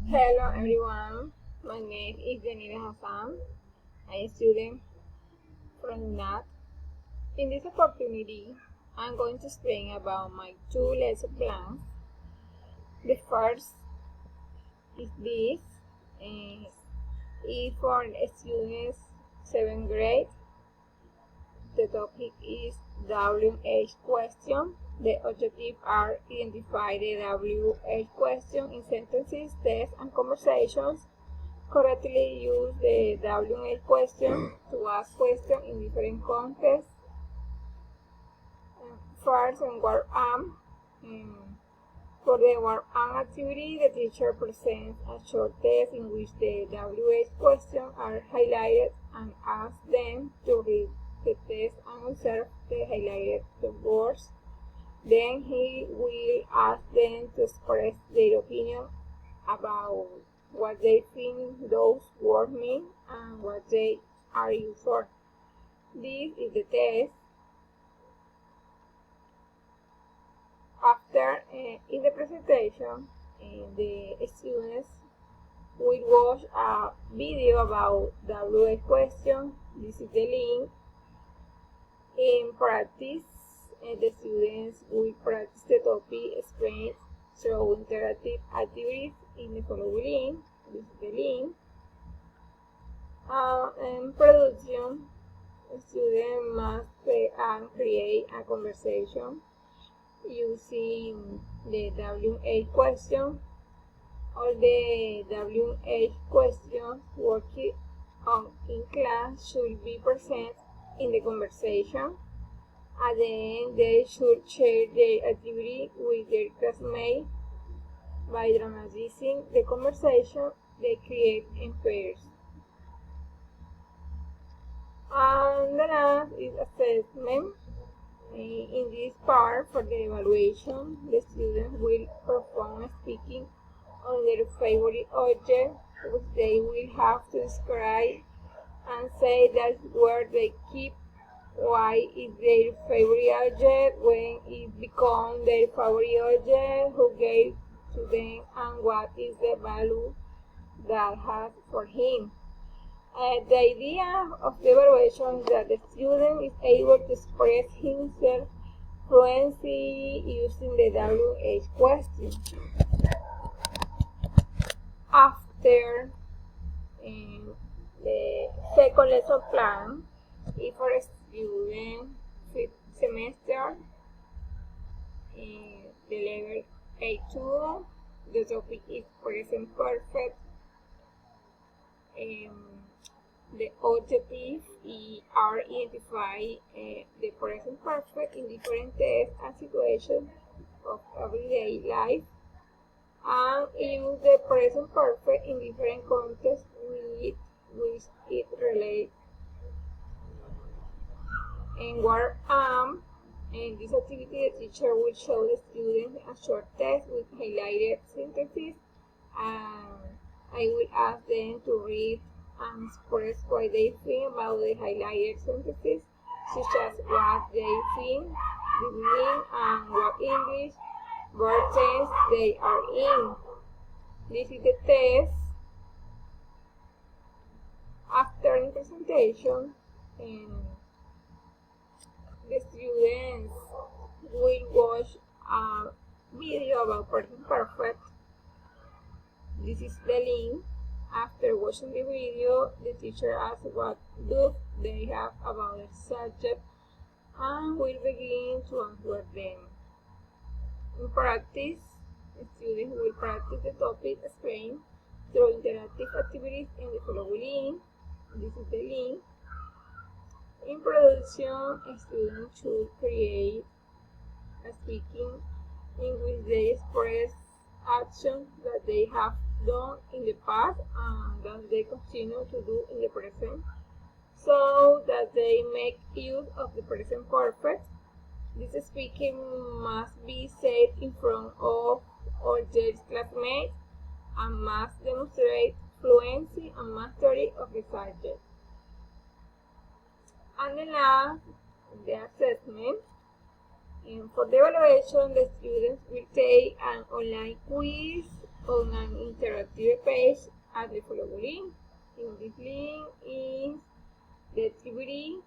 Hello everyone, my name is Janira Hassan. I'm a student from UNAT. In this opportunity, I'm going to explain about my two lesson plans. The first is this, and is for students 7th grade. The topic is WH question. The objectives are identify the WH question in sentences, tests, and conversations. Correctly use the WH question to ask questions in different contexts. First, and word am. For the word am activity, the teacher presents a short test in which the WH questions are highlighted and asks them to read the test and observe the highlighted words. Then he will ask them to express their opinion about what they think those words mean and what they are used for. This is the test. After, in the presentation, the students will watch a video about WH question. This is the link. In practice, the students will practice the topic explained through interactive activities in the following link. This is the link. In production, the student must create a conversation using the WH question. All the WH questions worked on in class should be present in the conversation. At the end, they should share their activity with their classmates by dramatizing the conversation they create in pairs. And the last is assessment. In this part, for the evaluation, the students will perform speaking on their favorite object, which they will have to describe and say that where they keep, why is their favorite object, when it becomes their favorite object, who gave to them, and what is the value that has for him. The idea of the evaluation is that the student is able to express himself fluently using the WH question. After the second lesson plan is for a student 5th semester in the level A2. The topic is present perfect. The objectives are identify the present perfect in different tests and situations of everyday life, and use the present perfect in different contexts with which it relates. In word am, in this activity, the teacher will show the students a short test with highlighted sentences, and I will ask them to read and express what they think about the highlighted sentences, such as what they think, the meaning, and what English verb tense they are in. This is the test. After the presentation, the students will watch a video about present perfect. This is the link. After watching the video, the teacher asks what doubts they have about the subject and will begin to answer them. In practice, the students will practice the topic explained through interactive activities in the following link. This is the link. In production, students should create a speaking in which they express actions that they have done in the past and that they continue to do in the present, so that they make use of the present perfect. This speaking must be said in front of all their classmates and must demonstrate fluency and mastery of the subject. And the last, the assessment. For the evaluation, the students will take an online quiz on an interactive active page at the following link. In this link is the activity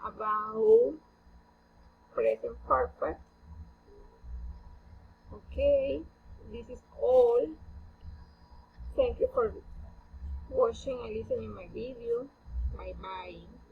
about present perfect. Okay, this is all. Thank you for watching and listening my video. Bye bye.